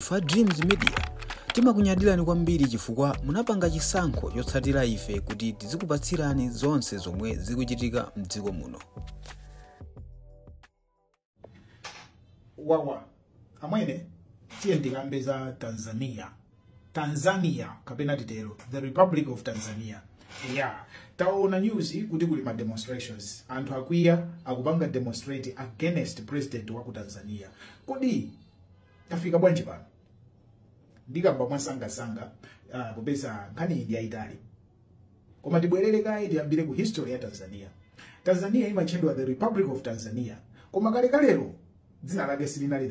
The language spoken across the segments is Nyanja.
Fa Dreams Media timakunyadilani kwambiri chifukwa munapanga chisankho chotsatira ife kuti tizikupatsirani zonse zomwe zikuchitika mdziko muno. Wawa amwene tiye ndikambe za Tanzania kapena titero the Republic of Tanzania. Taona news kuti kuli ma demonstrations anthu akwiya akupanga demonstrate against president wa ku Tanzania. Kodi tafika bwanji pano? Ndikamba mwasanga popeza nkhani ndi yaitali. Koma tibwerere kaye tiyambire ku history ya Tanzania. Tanzania imatchedwa the Republic of Tanzania. Koma kalero dzina lake silinali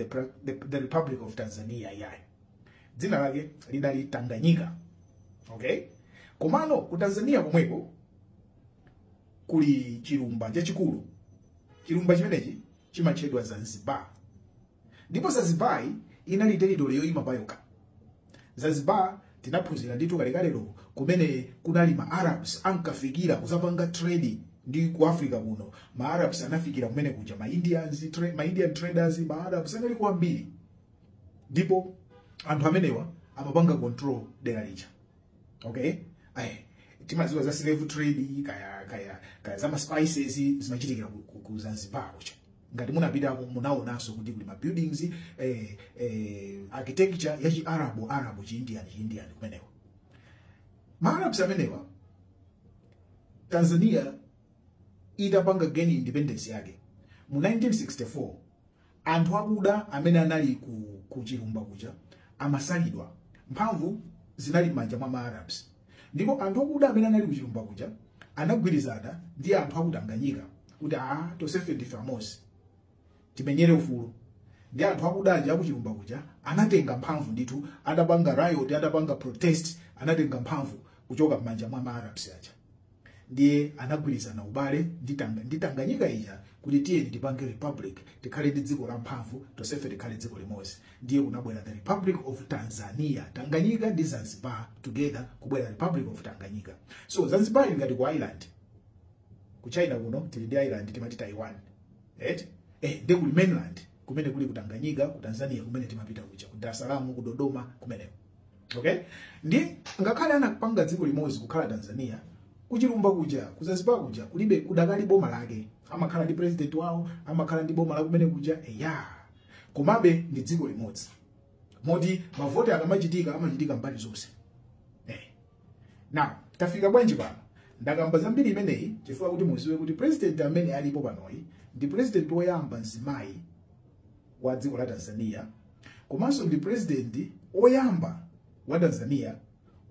the Republic of Tanzania yayi. Dzina lake linali Tanganyika. Okay? Komano ku Tanzania komweko kuli chilumba chachikulu. Chilumba chimenechi chimatchedwa Zanzibar. Ndipo Zanzibar inali territory yoyima payoka. Zanzibar tinaphunzira ndithu kalero kumene kunali ma Arabs ankafikira kuzapanga trade ndi ku Africa kuno. Ma Arabs anafikira kumene kuja ma Indian traders, ma Arabs anali kwambiri. Ndipo anthu amenewa amapanga control dera lija. Okay? Timaziwa za slave trade kaya za ma spices zimachitikira ku Zanzibar kuja. Ngati munapita munaonanso kuti kuli ma buildings architecture ya Arab chi-Indian kumenewa. Ma Arabs amenewa Tanzania itapanga gain independence yake mu 1964 anthu akuda amene anali ku chilumba kuja amasalidwa mphamvu zinali manja mwa Arabs. Ndipo anthu akuda amene anali ku chilumba kuja anagwirizana ndi anthu aku Tanganyika kuti tosefe ndi famous timenyere ufulu. Ndi anthu akudaja aku chilumba kuja anatenga mphamvu ndithu, adapanga riot, adapanga protest, anatenga mphamvu kuchoka manja mwa Arabs aja. Ndiye anagwirizana ubale ndi Tanganyika ija kuti tiye tipange republic, tikhale ndi dziko la mphamvu, tosefe tikhale dziko limodzi. Ndiye kunabwera the Republic of Tanzania. Tanganyika ndi Zanzibar together kubwera Republic of Tanganyika. So Zanzibar ingati ku island. Ku China kuno tili ndi island timati Taiwan. Ndi kuli mainland kumene kuli ku Tanganyika, ku Tanzania kumene timapita kuja ku Dar es Salaam, ku Dodoma kumene. Okay? Ndi ngakhale anapanga dziko limodzi kukhala Tanzania, kuchilumba kuja, ku Zanzibar kuja kulibe kudakali boma lake. Amakhala ndi president wawo, amakhala ndi boma la kumene kuja. Komabe ndi dziko limodzi. Moti mavoti amachitika mbali zonse. Now, tafika bwanji pano. Ndakamba zambiri imeneyi chifukwa kuti muziwe kuti president amene alipo panoyi ndi president woyamba mzimayi wa dziko la Tanzania, komanso ndi president woyamba wa Tanzania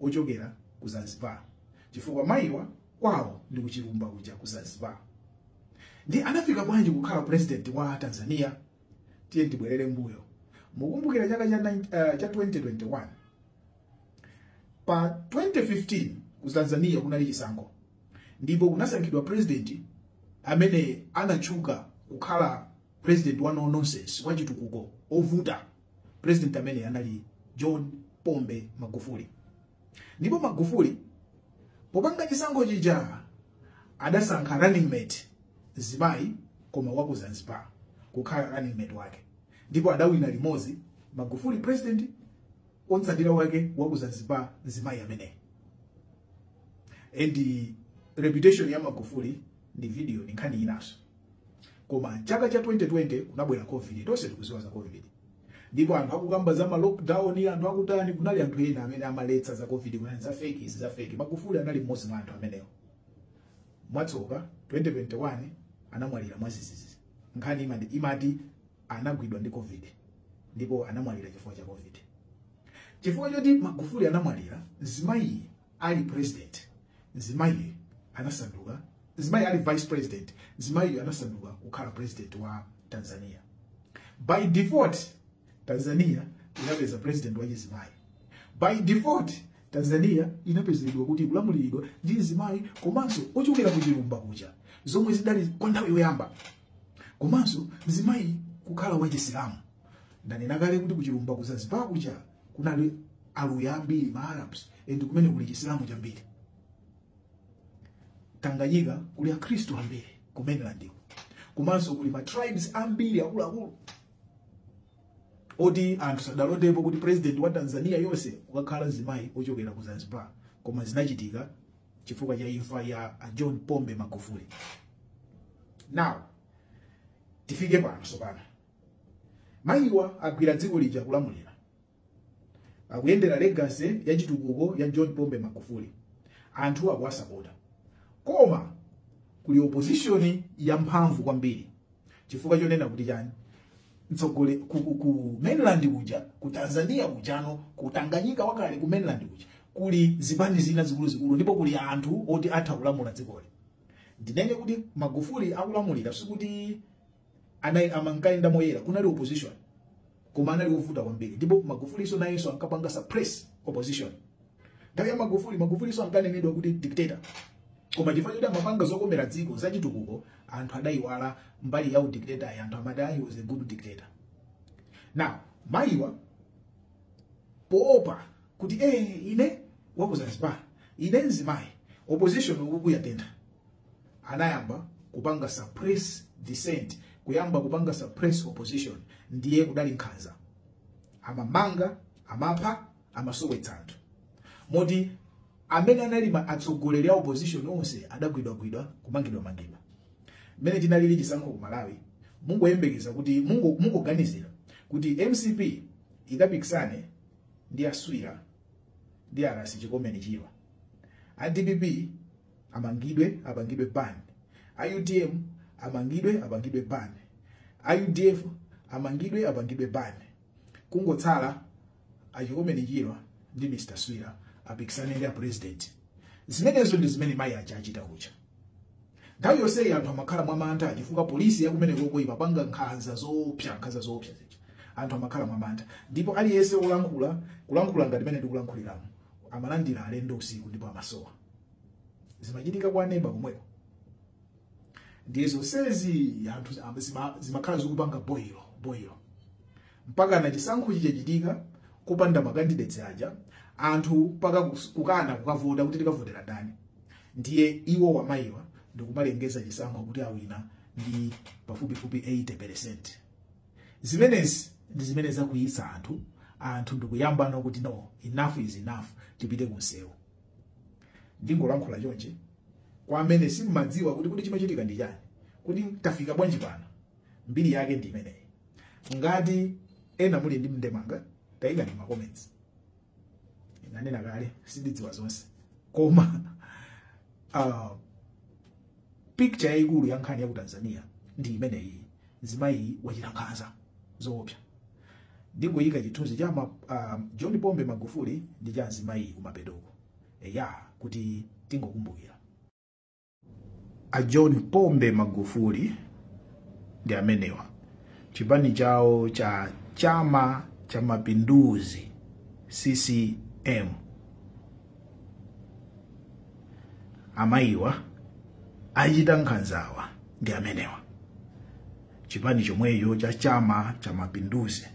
ochokera ku Zanzibar. Chifukwa mayiwa kwawo ndi ku chilumba kuja ku Zanzibar. Ndi anafika bwanji kukhala president wa Tanzania? Tiye tibwerere mbuyo. Mukumbukira chaka cha 2021. Pa 2015 ku Tanzania kunali chisankho. Ndipo kunasankhidwa president amene anachuka kukhala president wa no nonsense, wachitukuko, ovuta. President amene anali John Pombe Magufuli. Ndipo Magufuli popanga chisankho chija adasankha running mate zimayi koma wa ku Zanzibar kukhala running mate wake. Ndipo adawina limodzi Magufuli president, otsatira wake wa ku Zanzibar zimayi amene. And reputation ya Magufuli ndi video ni nkhani inaso. Koma chaka cha 2020 kunabwera COVID, tonse tikuziwa za COVID. Ndipo anthu akukamba za ma lockdown, anthu akutani, kunali anthu ena amene amaletsa za COVID, kunali za fake. Magufuli anali mmodzi mwa anthu amenewo. Mwatsoka 2021 anamwalira mwazizizi. Nkhani imati anagwidwa ndi COVID. Ndipo anamwalira chifukwa cha COVID. Chifukwa choti Magufuli anamwalira, zimayi ali president, zimayi anasanduka, zimayi ali vice president, zimayi anasanduka kukhala president wa Tanzania. By default, Tanzania inapeza president wa zimayi. By default, Tanzania inapezedwa kuti kulamuliridwa ndi zimayi komanso ochokera ku chilumba kuja, zomwe zidali kwa nthawi yoyamba. Komanso zimayi kukhala wa Chisilamu. Ndanena kale kuti ku chilumba ku Zanzibar kuja kunali aluya ambiri ma Arabs, ndi kumene kuli Chisilamu chambiri. Tanganyika kuli Akristo ambiri ku mainland. Komanso kuli ma tribes ambiri akulu. oti anthu sadalotepo kuti president wa Tanzania yonse ukakhala mzimayi ochokera ku Zanzibar, koma zinachitika chifukwa cha imfa ya John Pombe Magufuli. Now tifike pano sopano. Mayiwa agwira dziko lija kulamulira, akuyendera legacy ya chitukuko ya John Pombe Magufuli, anthu akuwasapota. Koma kuli opposition ya mphamvu kwambiri, chifukwa chonena kuti chani mtsogole ku mainland kuja, ku Tanzania kujano, ku Tanganyika wakale ku mainland kuja kuli zipani zina zikulu ndipo kuli anthu oti atha kulamula dzikoli. Ndinene kuti Magufuli akulamulira sikuti anayi amankaenda moyera, kunali opposition koma anali ovuta kwambiri, ndipo Magufuli so nayenso ankapanga suppress opposition. Nthawi ya Magufuli so ankanenedwa kuti dictator, koma chifukwa choti amapanga zokomera dziko zachitukuko, anthu adayiwala mbali ya dictator ya anthu amati he was a good dictator. Now mayiwa poopa kuti ine waku Zanzibar, ine mzimayi, opposition ukuyatenda, anayamba kupanga suppress dissent, kuyamba kupanga suppress opposition, ndiye kudali nkhanza, amamanga, amapha, amasowetsa anthu. Moti amene anali atsogoleri a opposition onse adagwidwa kumangidwa. Mmene tinalili chisankho ku Malawi, mungoyembekeza kuti mungoganizira kuti MCP ikapikisane ndi aswira ndi arasi chikomeni chiwa, DPP apangidwe ban, UDM apangidwe ban, UDF apangidwe ban, kungotsala achikomeni chiwa ndi Mr. Swira apikisane ndi president. Zimenezo ndi zimene mayi achachita kucha. Nthawi yonse anthu amakhala mwamantha chifukwa polisi yakumene koko imapanga nkhanza zoopsa zicha. Anthu amakhala mwamantha, ndipo aliyense kulankhula ngati mene ndikulankhuliramo amalandira alendo usiku ndipo amasowa. Zimachitika kwa nemba komweko. Ndizo sezi anthu zimakhala zikupanga boilo. Mpaka na chisankho chichitika kupanda makandidates aja, anthu paka kukana kukavota kuti tikavotera ndani, ndiye iwo wamayiwa ndikumalengeza chisankho kuti awina ndi pafupifupi 80%. Zimenezi ndi zimene zakuyitsa anthu ndikuyamba kuti no, enough is enough, tipite kunsewu. Ndingolankhula chonche kwa amene simmadziwa kuti chimachitika ndi chani, kuti tafika bwanji pano, mbiri yake ndi imeneyi. Ngati ena muli ndi mndemanga, tayika ndi comments. Nanena kale sindidziwa zonse, koma picture yayikulu ya nkhani ya ku Tanzania ndi imeneyi. Mzimayi wachita nkhanza zoopsa. Ndingoyika chithunzi cha John Pombe Magufuli ndi cha mzimayi kumapedoko, kuti tingokumbukira. A John Pombe Magufuli ndi amenewa, chipani chawo cha Chama cha Mapinduzi CCM. Amayiwa achita nkhanzawa ndi amenewa, chipani chomweyo cha Chama cha Mapinduzi.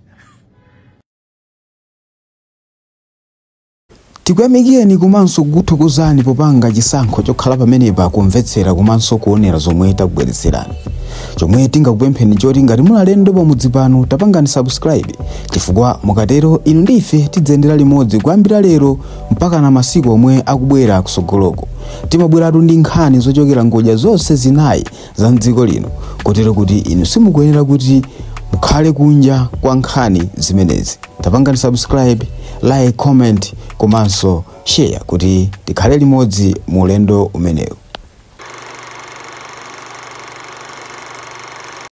Tikuyamikeni komanso kuthokozani popanga chisankho chokhala pamenepa kumvetsera komanso kuonera zomwe takubweretserani. Chomwe tingakupempheni choti ngati muli alendo pamudzi pano tapangani subscribe, chifukwa mukatero inu ndife tidzendera limodzi kuyambira lero mpaka na masiku omwe akubwera kusogoloko. Timabweratu ndi nkhani zochokera ngodya zonse zinayi za mdziko lino, kotero kuti inu simukuyenera kuti mukhale kunja kwa nkhani zimenezi. Tapangani subscribe, like, comment komanso share kuti tikhale limodzi mu ulendo umenewu.